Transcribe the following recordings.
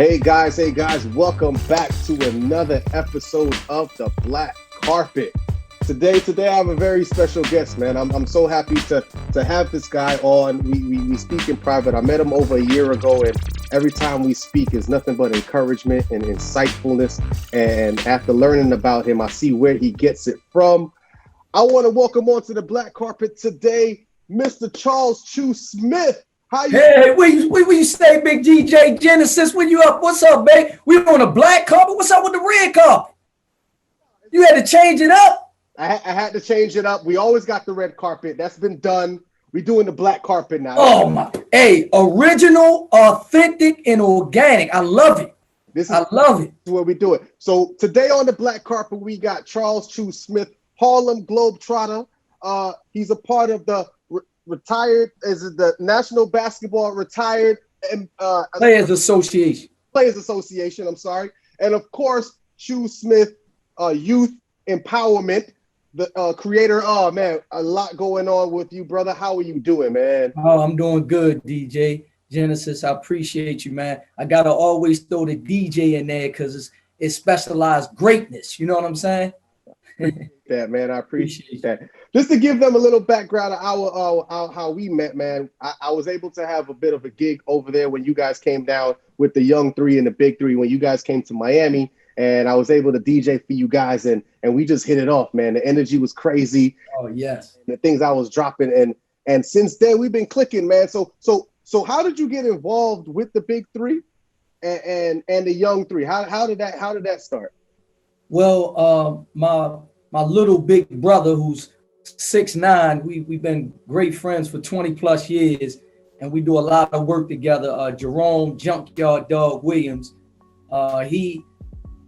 Hey guys, welcome back to another episode of the Black Carpet. Today I have a very special guest, man. I'm so happy to have this guy on. We speak in private. I met him over a year ago, and every time we speak is nothing but encouragement and insightfulness. And after learning about him, I see where he gets it from. I want to welcome onto the Black Carpet today, Mr. Charles Choo Smith. How you? Hey, where you stay, Big DJ Genesis? When you up? What's up, babe? We on a black carpet. What's up with the red carpet? You had to change it up. I had to change it up. We always got the red carpet. That's been done. We doing the black carpet now. Oh my! Hey, original, authentic, and organic. I love it. I love it. This is where we do it. So today on the black carpet, we got Charles Choo Smith, Harlem Globetrotter. He's a part of the retired, is it the National Basketball Retired Players Association, I'm sorry. And of course, Choo Smith Youth Empowerment, the creator. Oh man, a lot going on with you, brother. How are you doing, man? Oh, I'm doing good, DJ Genesis. I appreciate you, man. I gotta always throw the DJ in there because it's specialized greatness. You know what I'm saying? That, man, I appreciate that. Just to give them a little background of how we met, man. I was able to have a bit of a gig over there when you guys came down with the Young Three and the Big Three when you guys came to Miami, and I was able to DJ for you guys, and we just hit it off, man. The energy was crazy. Oh yes. The things I was dropping, and since then we've been clicking, man. So how did you get involved with the Big Three and the Young Three? How did that start? Well, my little big brother, who's 6'9", we've been great friends for 20 plus years, and we do a lot of work together. Jerome Junkyard Dog Williams, he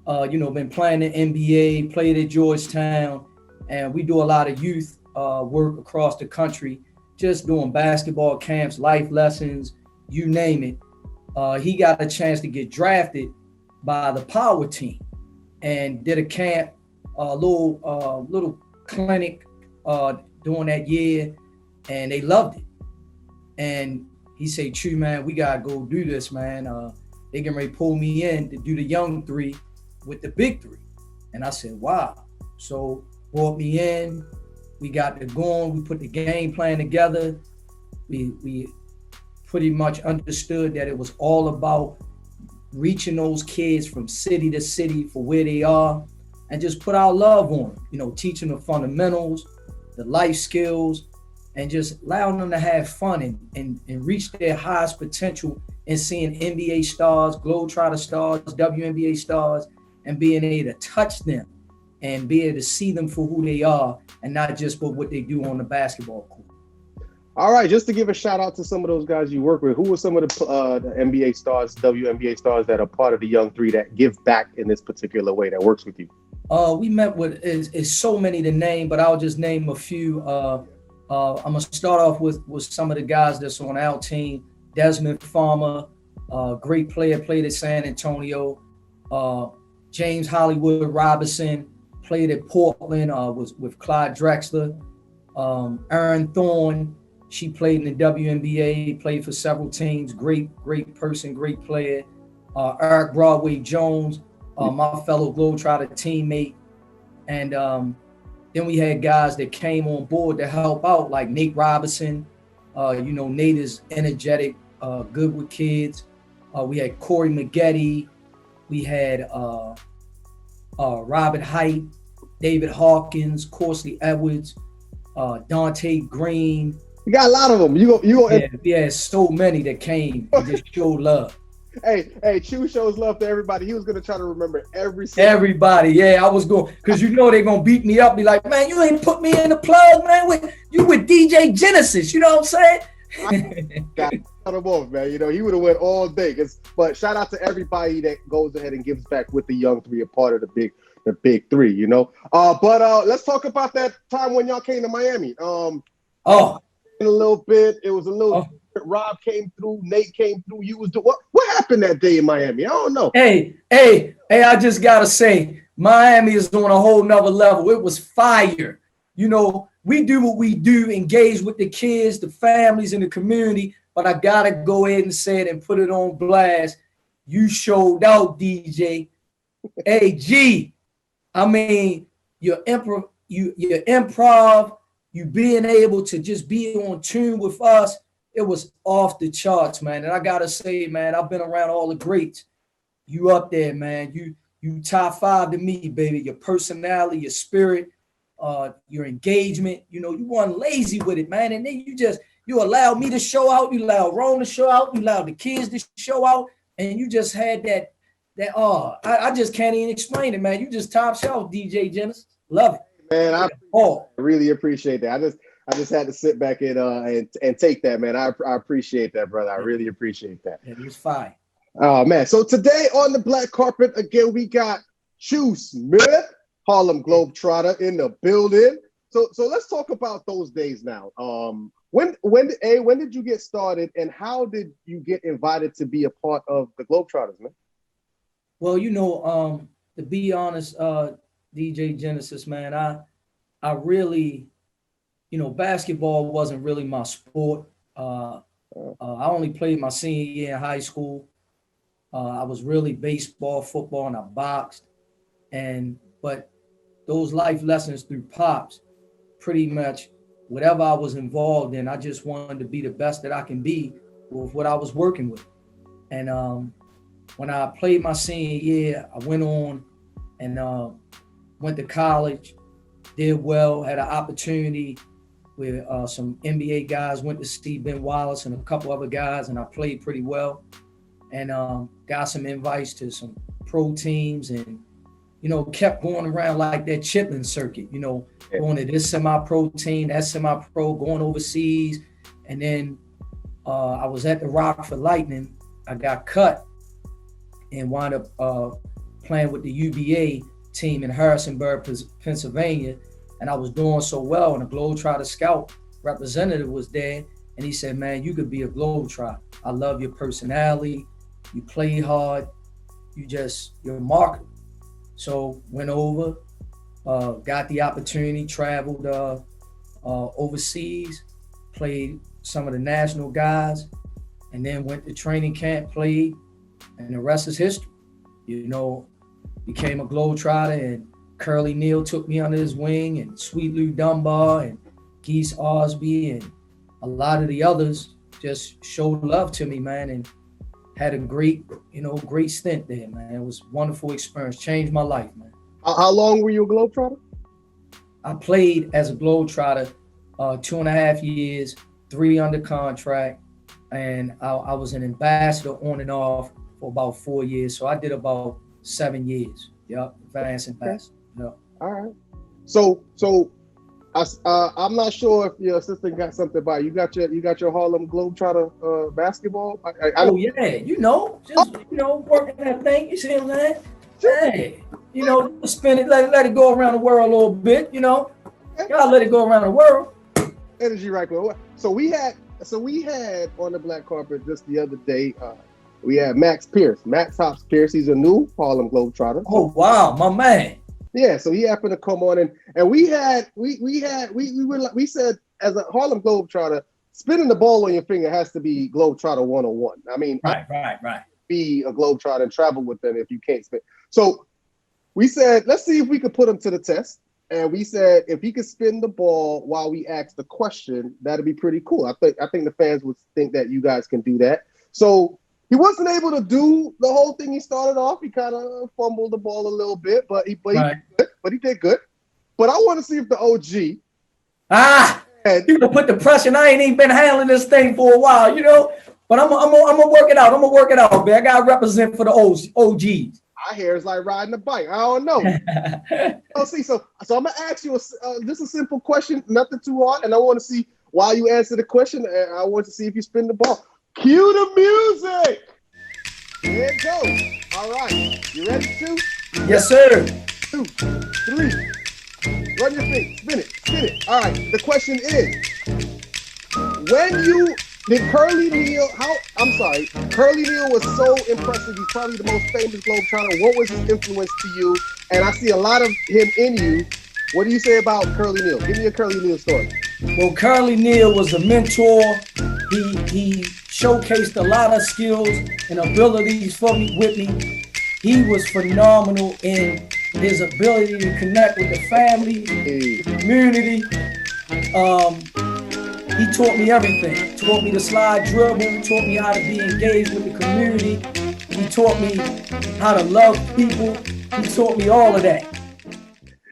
been playing the NBA, played at Georgetown, and we do a lot of youth work across the country, just doing basketball camps, life lessons, you name it. He got a chance to get drafted by the Power team and did a camp, a little clinic during that year, and they loved it. And he said, "Choo, man, we gotta go do this, man. They getting ready to pull me in to do the Young Three with the Big Three." And I said, "Wow." So brought me in. We got to going. We put the game plan together. We pretty much understood that it was all about reaching those kids from city to city for where they are, and just put our love on them, teaching the fundamentals, the life skills, and just allowing them to have fun and reach their highest potential in seeing NBA stars, Globetrotter stars, WNBA stars, and being able to touch them and be able to see them for who they are and not just for what they do on the basketball court. All right, just to give a shout out to some of those guys you work with, who are some of the NBA stars, WNBA stars that are part of the Young Three that give back in this particular way, that works with you? We met with, is so many to name, but I'll just name a few. I'm gonna start off with some of the guys that's on our team. Desmond Farmer, great player, played at San Antonio. James Hollywood Robinson, played at Portland, was with Clyde Drexler. Erin Thorne, she played in the WNBA, played for several teams. Great person, great player. Eric Broadway Jones, my fellow Globetrotter teammate. And then we had guys that came on board to help out, like Nate Robinson. Nate is energetic, good with kids. We had Corey Maggette. We had Robert Height, David Hawkins, Corsley Edwards, Dante Green. You got a lot of them. Yeah, so many that came and just showed love. Hey, Choo shows love to everybody. He was gonna try to remember everybody. Yeah, I was going, because they're gonna beat me up, be like, "Man, you ain't put me in the plug, man. You with DJ Genesis," you know what I'm saying? Got him off, man. He would have went all day. But shout out to everybody that goes ahead and gives back with the Young Three, a part of the Big Three. But let's talk about that time when y'all came to Miami. In a little bit, it was a little. Rob came through, Nate came through. You was what happened that day in Miami? I don't know. Hey, I just gotta say, Miami is on a whole nother level. It was fire. We do what we do, engage with the kids, the families, and the community. But I gotta go ahead and say it and put it on blast. you showed out, DJ. Hey, G, I mean, your improv, you being able to just be on tune with us, it was off the charts, man. And I gotta say, man, I've been around all the greats. You up there, man. You top 5 to me, baby. Your personality, your spirit, your engagement. You weren't lazy with it, man. And then you allowed me to show out. You allowed Rome to show out. You allowed the kids to show out. And you just had I just can't even explain it, man. You just top shelf, DJ Genesis. Love it. Man, I really appreciate that. I just had to sit back and take that, man. I appreciate that, brother. I really appreciate that. It was fine. Oh, man. So today on the black carpet, again, we got Choo Smith, Harlem Globetrotter in the building. So let's talk about those days now. When did you get started, and how did you get invited to be a part of the Globetrotters, man? Well, to be honest, DJ Genesis, man, I really, basketball wasn't really my sport. I only played my senior year in high school. I was really baseball, football, and I boxed. But those life lessons through Pops, pretty much whatever I was involved in, I just wanted to be the best that I can be with what I was working with. And when I played my senior year, I went on and went to college, did well, had an opportunity with some NBA guys, went to see Ben Wallace and a couple other guys, and I played pretty well. And got some invites to some pro teams and, kept going around like that Chitlin circuit, going to this semi-pro team, that semi-pro, going overseas. And then I was at the Rockford Lightning. I got cut and wound up playing with the UBA team in Harrisonburg, Pennsylvania. And I was doing so well, and a Globetrotter scout representative was there. And he said, man, you could be a Globetrotter. I love your personality. You play hard. You're remarkable. So went over, got the opportunity, traveled overseas, played some of the national guys, and then went to training camp, played, and the rest is history. Became a Globetrotter, and Curly Neal took me under his wing, and Sweet Lou Dunbar, and Geese Osby, and a lot of the others just showed love to me, man, and had a great stint there, man. It was a wonderful experience, changed my life, man. How long were you a Globetrotter? I played as a Globetrotter 2.5 years, 3 under contract, and I was an ambassador on and off for about 4 years. So I did about 7 years. Yep, advanced ambassador. Yep. All right. So I'm not sure if your assistant got something about you. Got your Harlem Globetrotter basketball. Working that thing. You see what I'm saying? Hey, spin it, let it go around the world a little bit. Gotta let it go around the world. Energy right there. So we had on the black carpet just the other day. We had Max Hops Pierce. He's a new Harlem Globetrotter. Oh wow, my man. Yeah, so he happened to come on and we said as a Harlem Globetrotter, spinning the ball on your finger has to be Globetrotter 101. I mean, right. Be a Globetrotter and travel with them if you can't spin. So we said, let's see if we could put him to the test. And we said if he could spin the ball while we asked the question, that'd be pretty cool. I think the fans would think that you guys can do that. So he wasn't able to do the whole thing he started off. He kind of fumbled the ball a little bit, but he did good. But I want to see if the OG. You can put the pressure. I ain't even been handling this thing for a while, But I'm gonna work it out. Man. I gotta represent for the OGs. I hear it's like riding a bike. I don't know. So I'm gonna ask you just a simple question, nothing too hard, and I want to see while you answer the question. I want to see if you spin the ball. Cue the music. Here it goes. All right. You ready, Choo? Yes, sir. 2, 3. Run your feet. Spin it. All right. The question is, Curly Neal was so impressive. He's probably the most famous Globetrotter. What was his influence to you? And I see a lot of him in you. What do you say about Curly Neal? Give me a Curly Neal story. Well, Curly Neal was a mentor. He showcased a lot of skills and abilities for me with me. He was phenomenal in his ability to connect with the family, the community. He taught me everything. Taught me to slide dribble, taught me how to be engaged with the community. He taught me how to love people. He taught me all of that.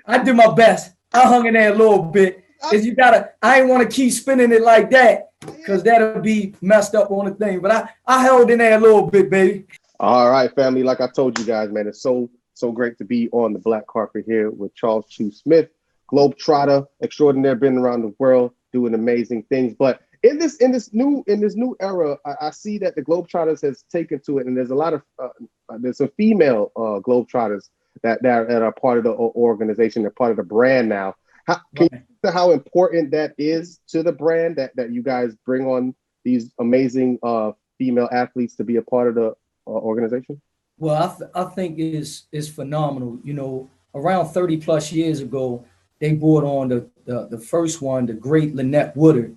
I did my best. I hung in there a little bit. Cause I ain't want to keep spinning it like that, because that'll be messed up on the thing. But I held in there a little bit, baby. All right, family. Like I told you guys, man, it's so great to be on the black carpet here with Charles Choo Smith, Globetrotter extraordinaire, been around the world doing amazing things. But in this new era, I see that the Globetrotters has taken to it, and there's a lot of there's some female Globetrotters that are part of the organization. They're part of the brand now. Can you say how important that is to the brand that you guys bring on these amazing female athletes to be a part of the organization? Well, I think it's phenomenal. You know, around 30 plus years ago, they brought on the first one, the great Lynette Woodard,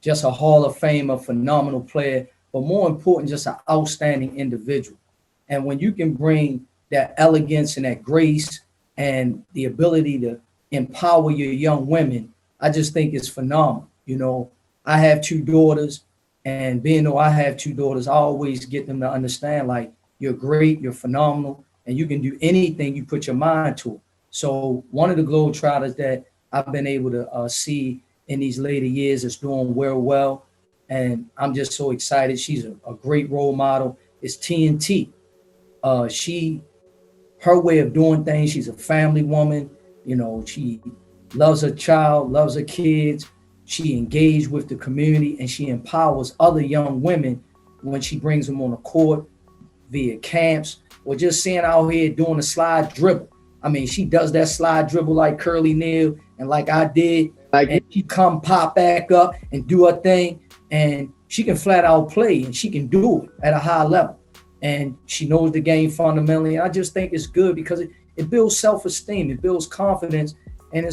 just a Hall of Famer, phenomenal player, but more important, just an outstanding individual. And when you can bring that elegance and that grace and the ability to empower your young women, I just think it's phenomenal. You know, I have two daughters, and being though I have two daughters, I always get them to understand, like, you're great, you're phenomenal, and you can do anything you put your mind to. So one of the Globetrotters that I've been able to see in these later years is doing well, and I'm just so excited. She's a great role model. It's TNT. Her way of doing things, she's a family woman. You know, she loves her child, loves her kids. She engaged with the community, and she empowers other young women when she brings them on the court via camps or just seeing out here doing a slide dribble. I mean, she does that slide dribble like Curly Neal and like I did. And she come pop back up and do her thing. And she can flat out play, and she can do it at a high level. And she knows the game fundamentally. I just think it's good because it builds self-esteem, it builds confidence, and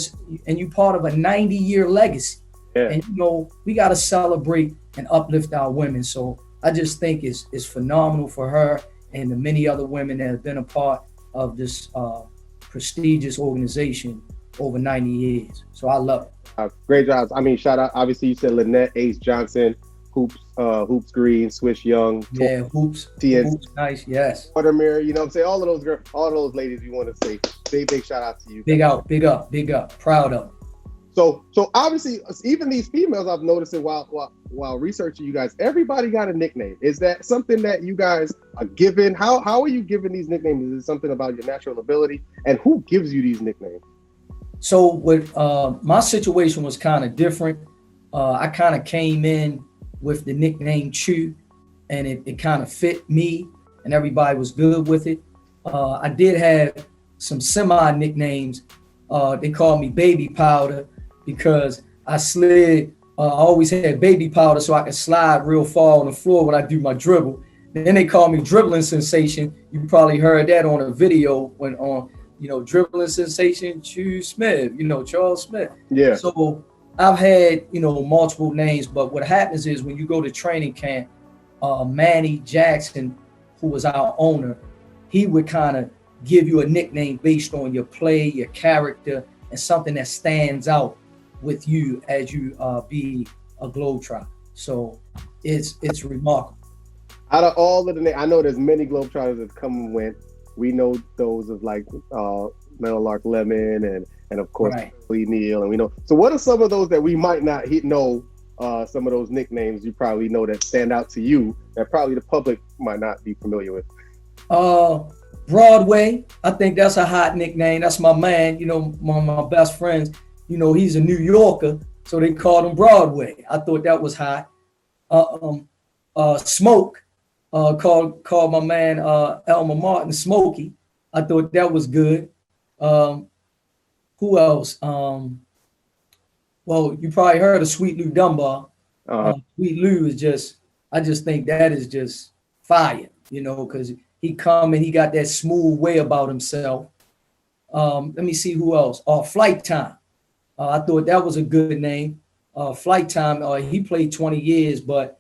you're part of a 90-year legacy. Yeah. And you know, we got to celebrate and uplift our women. So I just think it's phenomenal for her and the many other women that have been a part of this prestigious organization over 90 years. So I love it. Great jobs. I mean, shout out. Obviously, you said Lynette, Ace Johnson, Hoops Green, Swish Young. Yeah, Hoops. Hoops, nice. Yes. Buttermere, you know what I'm saying? All of those girls, all of those ladies, you want to say big shout out to you. Big up. Proud of them. So obviously, even these females, I've noticed it while researching you guys, everybody got a nickname. Is that something that you guys are given? How are you given these nicknames? Is it something about your natural ability? And who gives you these nicknames? So with my situation was kind of different. I kind of came in with the nickname Choo, and it kind of fit me, and everybody was good with it. I did have some semi nicknames. They called me Baby Powder because I slid. I always had baby powder so I could slide real far on the floor when I do my dribble. Then they called me Dribbling Sensation. You probably heard that on a video when on, you know, Dribbling Sensation, Choo Smith, you know, Charles Smith. Yeah. So I've had, you know, multiple names, but what happens is when you go to training camp, Manny Jackson, who was our owner, he would kind of give you a nickname based on your play, your character, and something that stands out with you as you be a Globetrotter. So it's remarkable. Out of all of the names, I know there's many Globetrotters that come and went. We know those of like Meadowlark Lemon and of course Lee Neal, and we know. So what are some of those that we might not know? Some of those nicknames you probably know that stand out to you that probably the public might not be familiar with. Broadway, I think that's a hot nickname. That's my man, you know, one of my best friends. You know, he's a New Yorker, so they called him Broadway. I thought that was hot. Smoke, called my man Elmer Martin Smokey. I thought that was good. Who else? Well, you probably heard of Sweet Lou Dunbar. Sweet Lou is just, I just think that is just fire, you know, because he come and he got that smooth way about himself. Let me see who else. Flight Time. I thought that was a good name. Flight Time, he played 20 years, but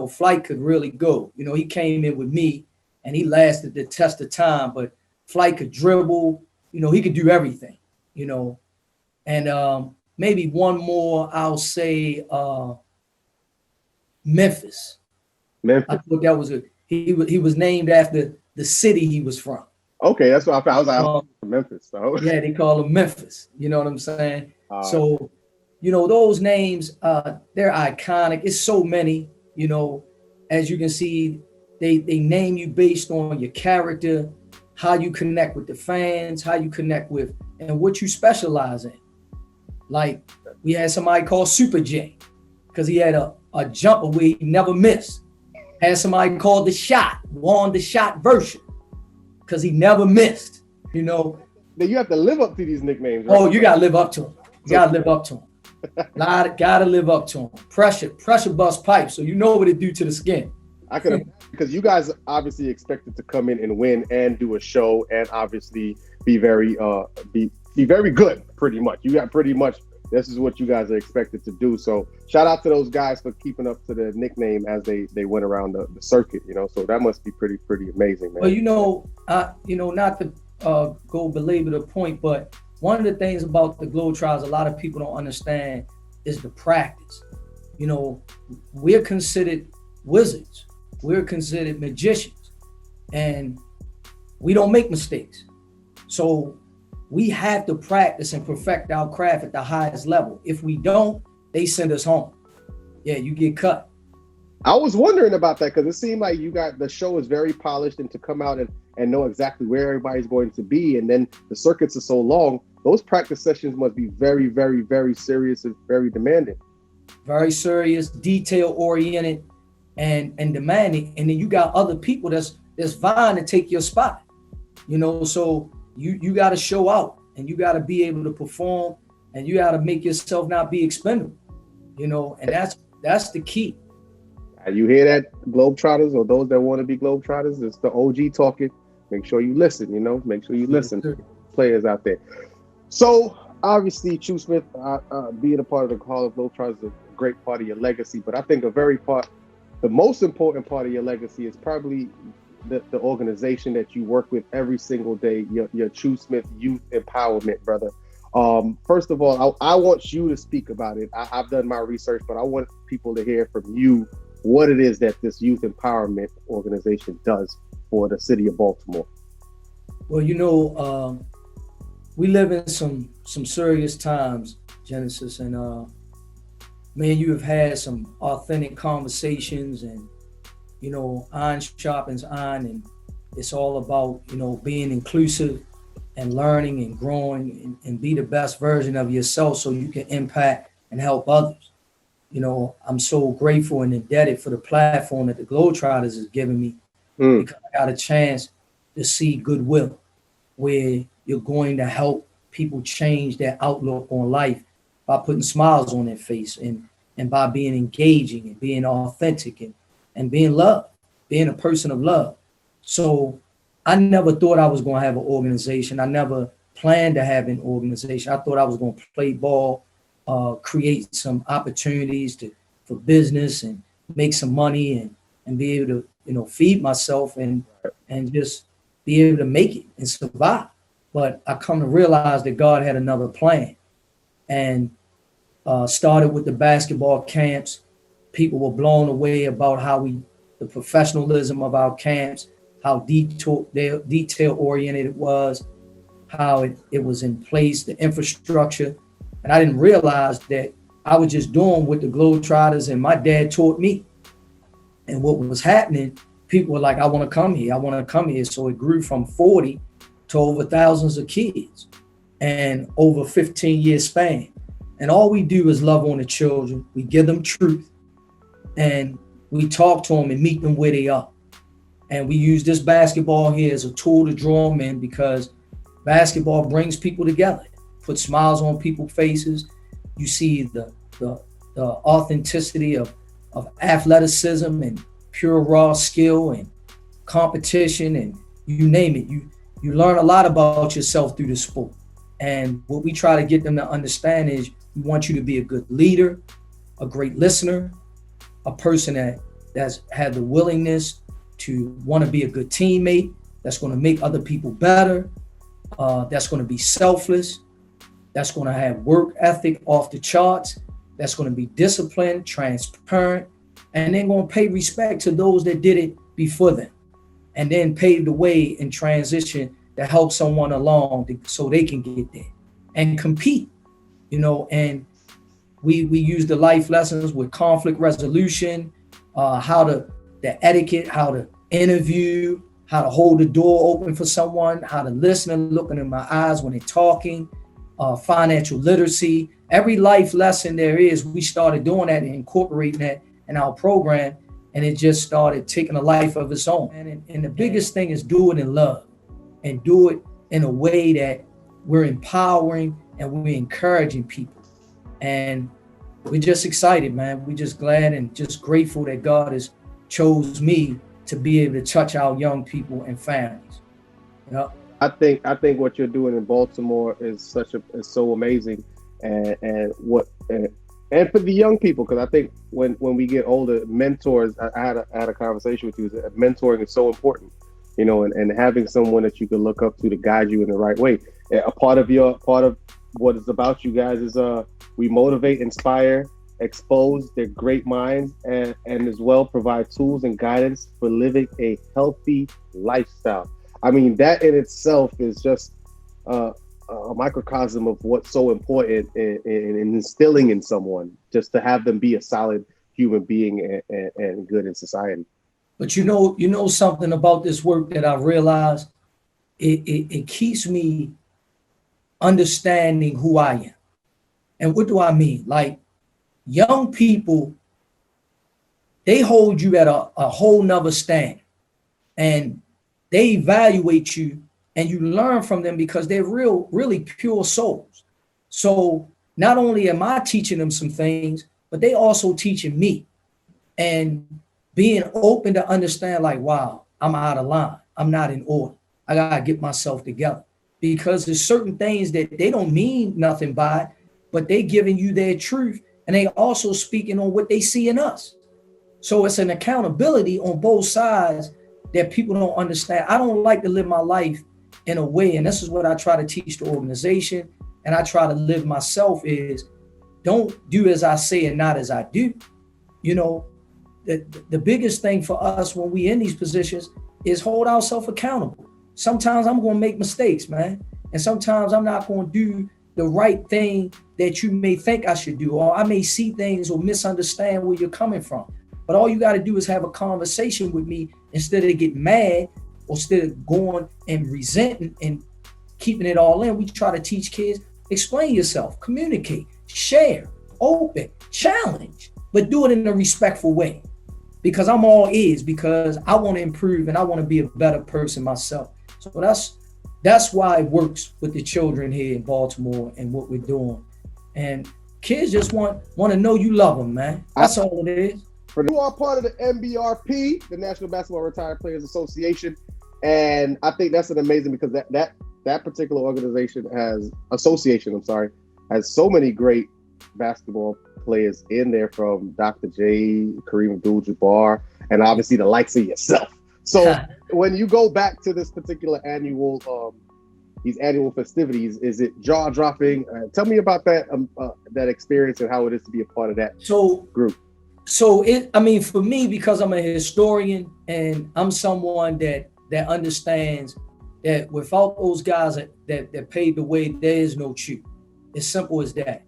Flight could really go. He came in with me and he lasted the test of time, but Flight could dribble, he could do everything, and maybe one more, I'll say Memphis. I thought that was he was named after the city he was from. Okay, that's what I found. I was like, Memphis. So. Yeah, they call him Memphis. You know what I'm saying? So, those names, they're iconic. It's so many, as you can see, they name you based on your character, how you connect with the fans, how you connect with, and what you specialize in. Like, we had somebody called Super J because he had a jumper where he never missed. Had somebody called The Shot, won the shot version because he never missed, Then you have to live up to these nicknames, right? Oh, you got to live up to them. You got to live up to them. Got to live up to them. Pressure bust pipe. So you know what it do to the skin. I could imagine, because you guys obviously expected to come in and win and do a show and obviously be very good, pretty much. You got pretty much, this is what you guys are expected to do. So shout out to those guys for keeping up to the nickname as they went around the circuit, So that must be pretty amazing, man. Well, not to go belabor the point, but one of the things about the Globetrotters a lot of people don't understand is the practice. We're considered wizards. We're considered magicians, and we don't make mistakes. So we have to practice and perfect our craft at the highest level. If we don't, they send us home. Yeah, you get cut. I was wondering about that because it seemed like the show is very polished, and to come out and know exactly where everybody's going to be, and then the circuits are so long, those practice sessions must be very, very, very serious and very demanding. Very serious, detail-oriented, and demanding. And then you got other people that's vying to take your spot. So you got to show out, and you got to be able to perform, and you got to make yourself not be expendable. And that's the key. You hear that, Globetrotters, or those that want to be Globetrotters? It's the OG talking. Make sure you listen, Make sure you listen. Yes, players out there. So, obviously, Choo Smith, being a part of the Harlem Globetrotters is a great part of your legacy. But I think the most important part of your legacy is probably the organization that you work with every single day, your Choo Smith Youth Empowerment, brother. First of all, I want you to speak about it. I've done my research, but I want people to hear from you what it is that this youth empowerment organization does for the city of Baltimore. Well, we live in some serious times, Genesis, and man, you have had some authentic conversations, and iron sharpens iron, and it's all about being inclusive and learning and growing and be the best version of yourself so you can impact and help others. I'm so grateful and indebted for the platform that the Globetrotters has given me because I got a chance to see goodwill, where you're going to help people change their outlook on life by putting smiles on their face and by being engaging and being authentic and being loved, being a person of love. So I never thought I was going to have an organization. I never planned to have an organization. I thought I was going to play ball, create some opportunities for business and make some money and be able to, feed myself and just be able to make it and survive. But I come to realize that God had another plan, and started with the basketball camps. People were blown away about the professionalism of our camps, how detail oriented it was, how it was in place, the infrastructure. And I didn't realize that I was just doing what the Globetrotters and my dad taught me. And what was happening, people were like, I want to come here. I want to come here. So it grew from 40 to over thousands of kids and over 15-year span. And all we do is love on the children. We give them truth, and we talk to them and meet them where they are. And we use this basketball here as a tool to draw them in, because basketball brings people together, puts smiles on people's faces. You see the authenticity of athleticism and pure raw skill and competition, and you name it. You learn a lot about yourself through the sport. And what we try to get them to understand is we want you to be a good leader, a great listener, a person that that's had the willingness to want to be a good teammate, that's going to make other people better, that's going to be selfless, that's going to have work ethic off the charts, that's going to be disciplined, transparent, and then going to pay respect to those that did it before them, and then pave the way in transition to help someone along so they can get there and compete, and we use the life lessons with conflict resolution, the etiquette, how to interview, how to hold the door open for someone, how to listen and look in my eyes when they're talking, financial literacy. Every life lesson there is, we started doing that and incorporating that in our program, and it just started taking a life of its own. And the biggest thing is do it in love and do it in a way that we're empowering and we're encouraging people. And we're just excited, man. We're just glad and just grateful that God has chose me to be able to touch our young people and families. I think what you're doing in Baltimore is so amazing, and for the young people, because I think when we get older, mentors. I had a conversation with you. Mentoring is so important, and having someone that you can look up to guide you in the right way. A part of what is about you guys is we motivate, inspire, expose their great minds, and as well provide tools and guidance for living a healthy lifestyle. I mean, that in itself is just a microcosm of what's so important in instilling in someone, just to have them be a solid human being and good in society. But you know something about this work that I realized, it keeps me understanding who I am. And what do I mean? Like, young people, they hold you at a whole nother standard, and they evaluate you, and you learn from them because they're really pure souls. So not only am I teaching them some things, but they also teaching me, and being open to understand, like, wow, I'm out of line. I'm not in order. I gotta get myself together, because there's certain things that they don't mean nothing by, but they giving you their truth, and they also speaking on what they see in us. So it's an accountability on both sides that people don't understand. I don't like to live my life in a way, and this is what I try to teach the organization, and I try to live myself, is don't do as I say and not as I do. The biggest thing for us when we in these positions is hold ourselves accountable. Sometimes I'm going to make mistakes, man. And sometimes I'm not going to do the right thing that you may think I should do, or I may see things or misunderstand where you're coming from. But all you got to do is have a conversation with me instead of getting mad, or instead of going and resenting and keeping it all in. We try to teach kids, explain yourself, communicate, share, open, challenge, but do it in a respectful way. Because I'm all ears, because I want to improve and I want to be a better person myself. So that's why it works with the children here in Baltimore and what we're doing. And kids just want to know you love them, man. That's all it is. You are part of the NBRP, the National Basketball Retired Players Association, and I think that's an amazing, because that particular organization has so many great basketball players in there, from Dr. J, Kareem Abdul-Jabbar, and obviously the likes of yourself. So when you go back to this particular these annual festivities, is it jaw-dropping? Tell me about that experience and how it is to be a part of that group. So for me, because I'm a historian and I'm someone that understands that without those guys that paved the way, there is no Choo. As simple as that.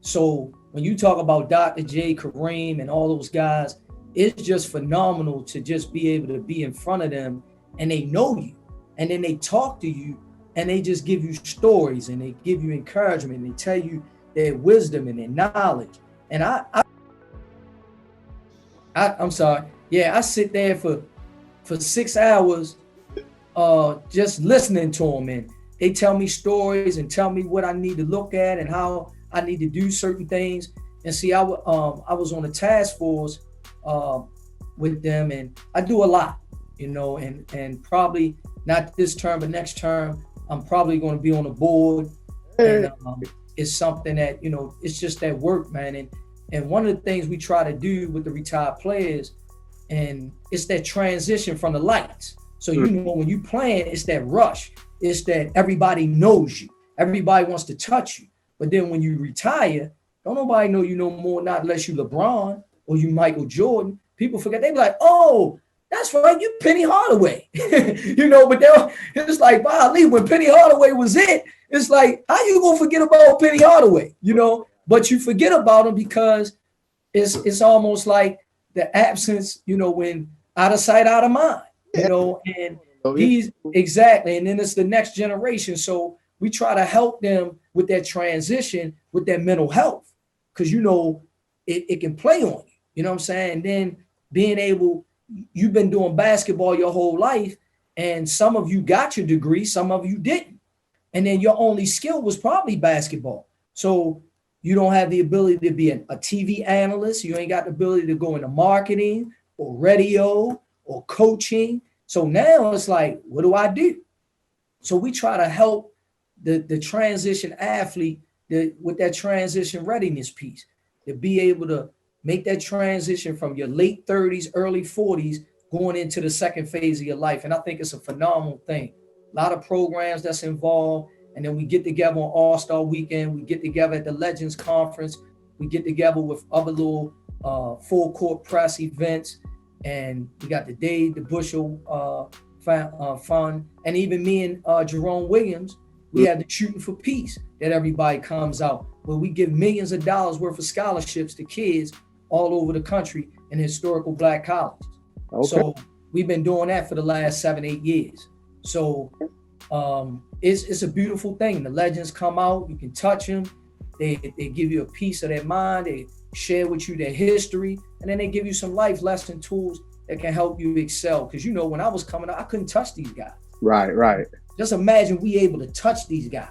So when you talk about Dr. J, Kareem, and all those guys, it's just phenomenal to just be able to be in front of them, and they know you, and then they talk to you, and they just give you stories, and they give you encouragement, and they tell you their wisdom and their knowledge. And I'm sorry. Yeah, I sit there for 6 hours just listening to them, and they tell me stories and tell me what I need to look at and how I need to do certain things. And see, I was on a task force with them, and I do a lot, and probably not this term, but next term, I'm probably going to be on the board. And it's something that, it's just that work, man. And one of the things we try to do with the retired players, and it's that transition from the lights. So you know when you playing, it's that rush. It's that everybody knows you. Everybody wants to touch you. But then when you retire, don't nobody know you no more, not unless you LeBron or you Michael Jordan. People forget. They be like, oh, that's right, you Penny Hardaway. You know, but it's like, wow, Lee, when Penny Hardaway was it's like, how you gonna forget about Penny Hardaway? You know, but you forget about him because it's almost like the absence, you know, when out of sight, out of mind, you know, and these exactly. And then it's the next generation. So we try to help them with that transition, with their mental health, because, you know, it can play on you, you know what I'm saying? And then being able, you've been doing basketball your whole life, and some of you got your degree, some of you didn't. And then your only skill was probably basketball. So you don't have the ability to be a TV analyst. You ain't got the ability to go into marketing or radio or coaching. So now it's like, what do I do? So we try to help the transition athlete with that transition readiness piece, to be able to make that transition from your late 30s, early 40s, going into the second phase of your life. And I think it's a phenomenal thing. A lot of programs that's involved. And then we get together on All-Star Weekend. We get together at the Legends Conference. We get together with other little full court press events. And we got the Dave the Bushel Fund. And even me and Jerome Williams, we have the Shooting for Peace that everybody comes out, where we give millions of dollars worth of scholarships to kids all over the country in historical Black colleges. Okay. So we've been doing that for the last 7-8 years. So it's a beautiful thing. The legends come out, you can touch them. They give you a piece of their mind. They share with you their history, and then they give you some life lesson tools that can help you excel. Because, you know, when I was coming up, I couldn't touch these guys. Right. Just imagine we able to touch these guys.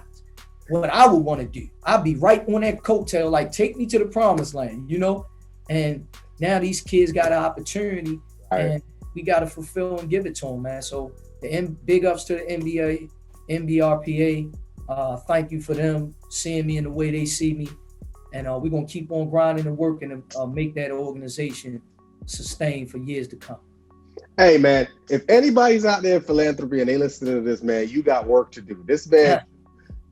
What I would want to do, I'd be right on that coattail, like, take me to the promised land, you know? And now these kids got an opportunity, and we got to fulfill and give it to them, man. So big ups to the NBRPA. Thank you for them seeing me in the way they see me. And we're going to keep on grinding and working and make that organization sustain for years to come. Hey, man, if anybody's out there in philanthropy and they listen to this, man, you got work to do. This man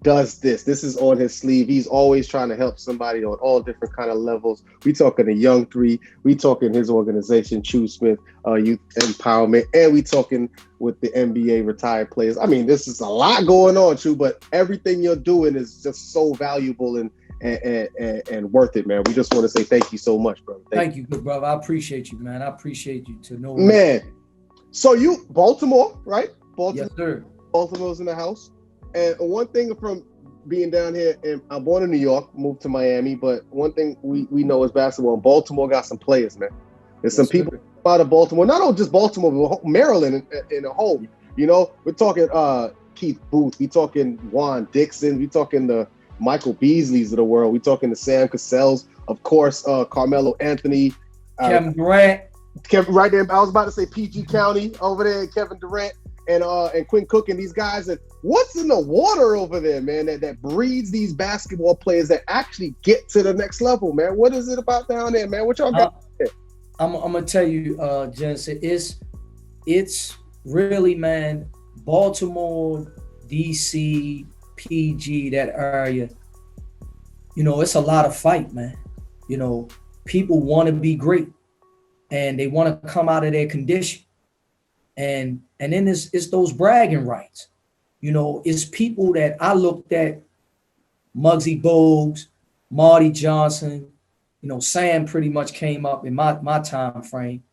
does this. This is on his sleeve. He's always trying to help somebody on all different kind of levels. We talking the Young Three. We talking his organization, Choo Smith Youth Empowerment, and we talking with the NBA retired players. I mean, this is a lot going on, Choo, but everything you're doing is just so valuable and worth it, man. We just want to say thank you so much, brother. Thank you, good brother. I appreciate you, man. I appreciate you to know. Man, so you, Baltimore, right? Baltimore. Yes, sir. Baltimore's in the house. And one thing from being down here, and I'm born in New York, moved to Miami, but one thing we know is basketball. And Baltimore got some players, man. There's some people out of Baltimore, not only just Baltimore, but Maryland in a whole. You know, we're talking Keith Booth, we talking Juan Dixon, we talking the Michael Beasleys of the world, we talking the Sam Cassells, of course, Carmelo Anthony, Kevin Durant. Right there, I was about to say PG County over there, Kevin Durant. And Quinn Cook and these guys. And what's in the water over there, man, that breeds these basketball players that actually get to the next level, man? What is it about down there, man? What y'all got there? I'm gonna tell you, Jensen, it's really, man, Baltimore, DC, PG, that area, you know, it's a lot of fight, man. You know, people want to be great and they want to come out of their condition. And then it's those bragging rights. You know, it's people that I looked at, Muggsy Bogues, Marty Johnson, you know, Sam pretty much came up in my time frame.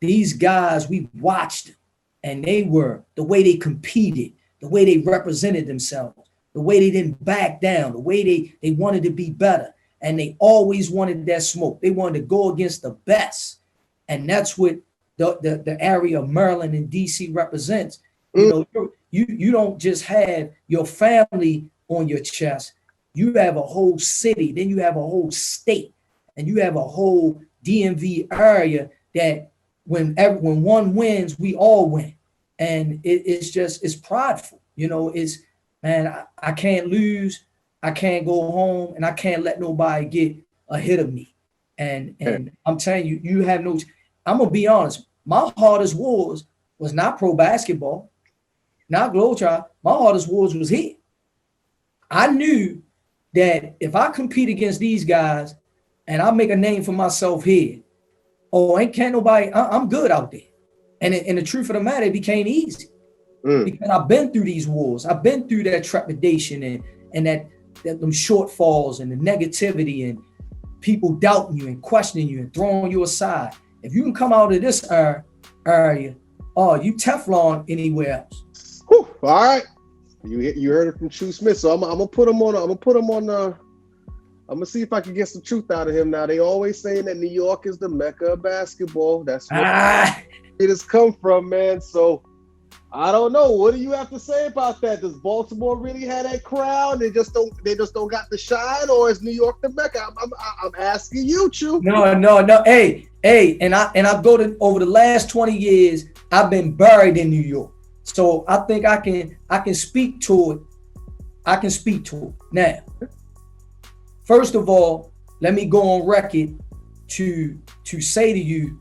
These guys, we watched them, and they were, the way they competed, the way they represented themselves, the way they didn't back down, the way they wanted to be better. And they always wanted that smoke. They wanted to go against the best. And that's what the area of Maryland and DC represents. You know, you don't just have your family on your chest. You have a whole city, then you have a whole state, and you have a whole DMV area that when one wins, we all win. And it's prideful. You know, it's, man, I can't lose, I can't go home, and I can't let nobody get ahead of me. And I'm telling you, you have no. I'm gonna be honest. My hardest wars was not pro basketball, not Globetrotter. My hardest wars was here. I knew that if I compete against these guys and I make a name for myself here, can't nobody, I'm good out there. And the truth of the matter, it became easy because I've been through these wars. I've been through that trepidation and that them shortfalls and the negativity and people doubting you and questioning you and throwing you aside. If you can come out of this area, you Teflon anywhere else. Whew, all right. You heard it from Choo Smith, so I'm gonna put him on. I'm gonna see if I can get some truth out of him. Now they always saying that New York is the mecca of basketball. That's where it has come from, man. So I don't know. What do you have to say about that? Does Baltimore really have that crowd? They just don't got the shine, or is New York the mecca? I'm asking you, Choo. No. Hey, and I go to over the last 20 years. I've been buried in New York. So I think I can speak to it. I can speak to it. Now, first of all, let me go on record to say to you,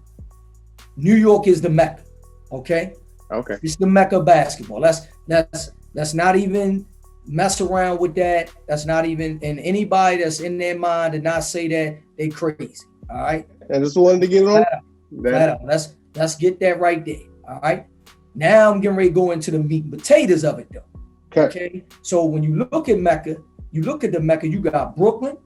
New York is the mecca. Okay. Okay. It's the mecca of basketball. That's not even mess around with that. That's not even, and anybody that's in their mind to not say that, they crazy. All right. I just wanted to get on. Flat out. Let's get that right there. All right. Now I'm getting ready to go into the meat and potatoes of it though. Okay. So when you look at Mecca, you got Brooklyn,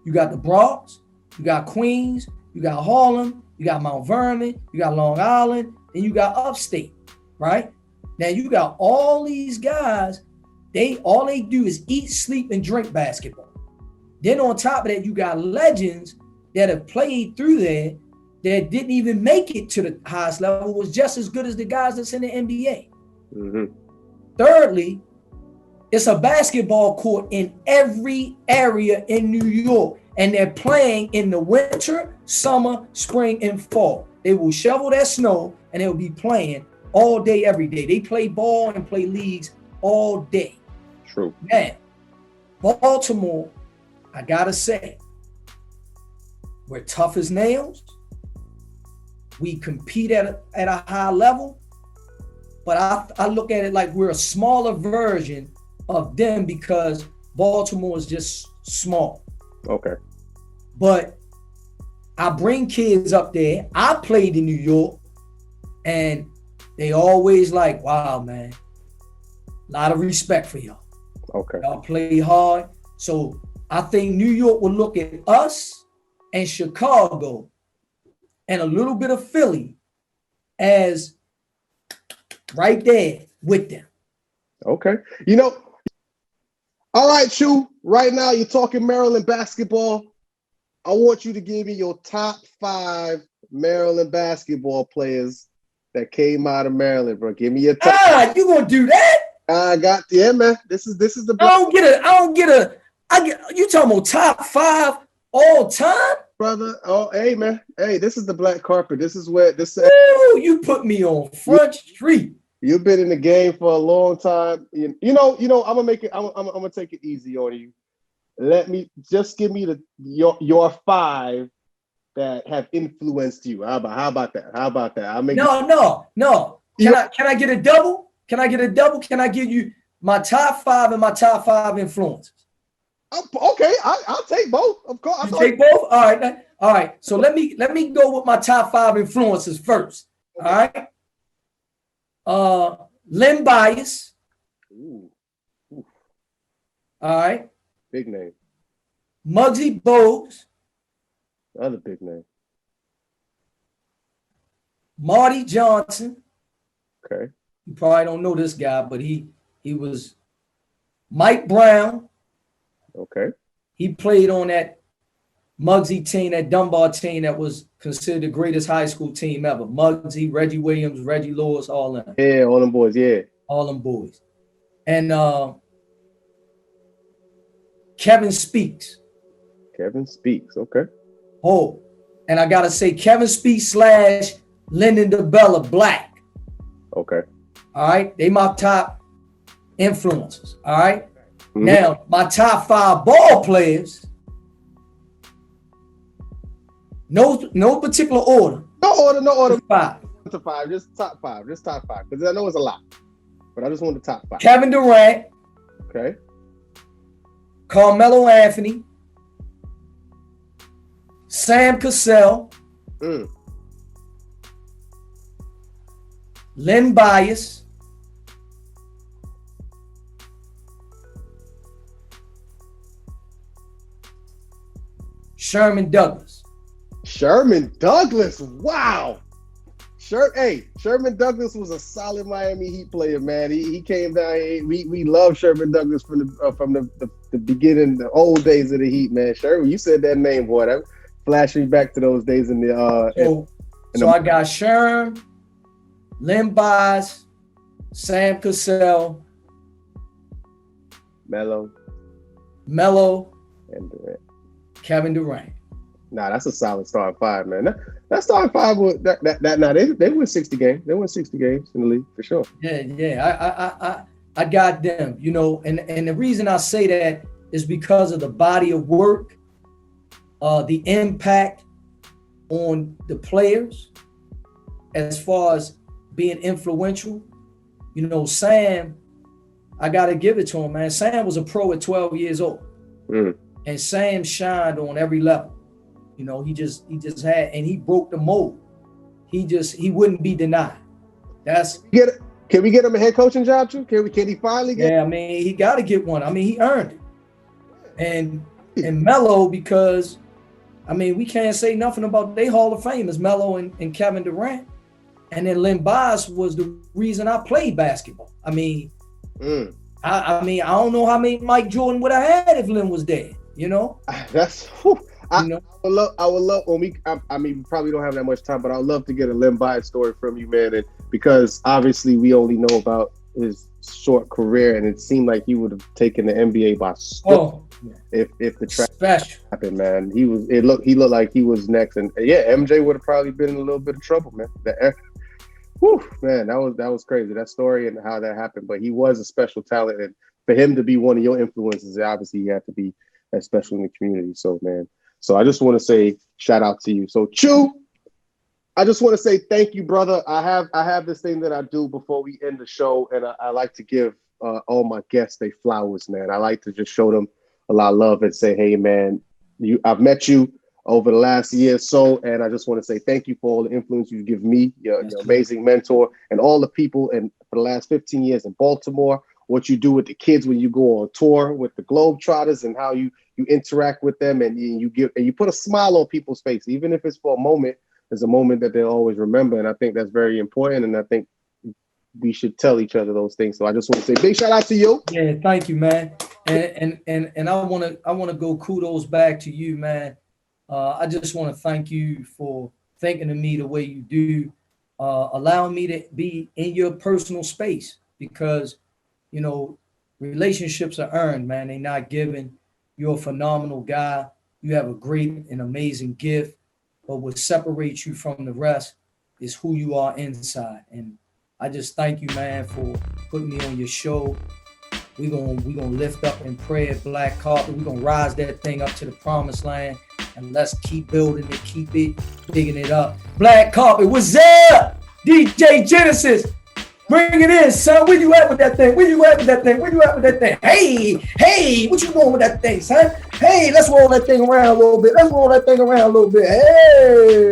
you got the Bronx, you got Queens, you got Harlem, you got Mount Vernon, you got Long Island, and you got upstate, right? Now you got all these guys, all they do is eat, sleep, and drink basketball. Then on top of that, you got legends that have played through there that didn't even make it to the highest level, was just as good as the guys that's in the NBA. Mm-hmm. Thirdly, it's a basketball court in every area in New York, and they're playing in the winter, summer, spring, and fall. They will shovel that snow, and they'll be playing all day, every day. They play ball and play leagues all day. True. Now, Baltimore, I gotta say, we're tough as nails. We compete at a high level, but I look at it like we're a smaller version of them because Baltimore is just small. Okay. But I bring kids up there. I played in New York, and they always like, wow, man, a lot of respect for y'all. Okay. Y'all play hard. So I think New York will look at us and Chicago and a little bit of Philly as right there with them. Okay. All right, Choo, right now you're talking Maryland basketball. I want you to give me your top 5 Maryland basketball players that came out of Maryland, bro. Give me your top. You gonna do that? Man. This is the you talking about top 5 all time? Brother. Oh, hey man. Hey, this is the black carpet. This is where this Ooh, you put me on Front Street. You've been in the game for a long time. I'm gonna take it easy on you. Let me just give me your 5 that have influenced you. How about that? I'll make No. Can I get a double? Can I give you my top 5 and my top 5 influences? Okay, I'll take both. Of course. You take both? All right. So let me go with my top 5 influences first. Okay. All right. Len Bias. Ooh. All right. Big name. Muggsy Bogues. Another big name. Marty Johnson. Okay. You probably don't know this guy, but he was Mike Brown. Okay. He played on that Muggsy team, that Dunbar team that was considered the greatest high school team ever. Muggsy, Reggie Williams, Reggie Lewis, all them. Yeah, all them boys, yeah. All them boys. And Kevin Speaks. Okay. Oh, and I gotta say Kevin Speaks / Lyndon DeBella Black. Okay. All right. They my top influencers. All right. Mm-hmm. Now, my top 5 ball players, no particular order. No, order, no order. Five. To five, just top five, because I know it's a lot, but I just want the top five. Kevin Durant. Okay. Carmelo Anthony. Sam Cassell. Len Bias. Sherman Douglas. Sherman Douglas, wow. Sherman Douglas was a solid Miami Heat player, man. He came down. We love Sherman Douglas from the beginning, the old days of the Heat, man. Sherman, you said that name, boy. That flashed me back to those days in the. So I got Sherm, Len Bias, Sam Cassell, Melo, and Durant. Kevin Durant. Nah, that's a solid starting five, man. That starting five was that. Nah, they win 60 games. They win 60 games in the league for sure. Yeah. I got them, and the reason I say that is because of the body of work, the impact on the players, as far as being influential. Sam, I gotta give it to him, man. Sam was a pro at 12 years old, and Sam shined on every level. He just had, and he broke the mold. He wouldn't be denied. Can we get him a head coaching job too? Can he finally get? Yeah, I mean, he got to get one. I mean, he earned it. And Melo, because I mean, we can't say nothing about they Hall of Famers, Melo and Kevin Durant. And then Len Bias was the reason I played basketball. I mean, I don't know how many Mike Jordan would have had if Len was dead. That's. Whew. I would love when we probably don't have that much time, but I'd love to get a Len Bias story from you, man. And because obviously we only know about his short career, and it seemed like he would have taken the NBA by storm if the track happened, man. He looked like he was next, and MJ would have probably been in a little bit of trouble, man. Man, that was crazy, that story and how that happened. But he was a special talent, and for him to be one of your influences, obviously he had to be that special in the community. So, man. So I just want to say shout out to you. So Choo, I just want to say thank you, brother. I have this thing that I do before we end the show, and I like to give all my guests their flowers, man. I like to just show them a lot of love and say, hey, man, I've met you over the last year or so, and I just want to say thank you for all the influence you give me, your amazing mentor, and all the people for the last 15 years in Baltimore, what you do with the kids when you go on tour with the Globetrotters, and how you interact with them, and you put a smile on people's face, even if it's for a moment. There's a moment that they'll always remember, and I think that's very important, and I think we should tell each other those things. So I just want to say big shout out to you. Yeah, thank you, man. And I want to go kudos back to you, man. I just want to thank you for thinking of me the way you do, allowing me to be in your personal space, because relationships are earned, man. They're not given. You're a phenomenal guy. You have a great and amazing gift. But what separates you from the rest is who you are inside. And I just thank you, man, for putting me on your show. We're gonna lift up in prayer, Black Carpet. We're gonna rise that thing up to the promised land. And let's keep building it, keep it, digging it up. Black Carpet, what's up? DJ Genesis. Bring it in, son. Where you at with that thing? Hey, what you doing with that thing, son? Hey, let's roll that thing around a little bit. Hey.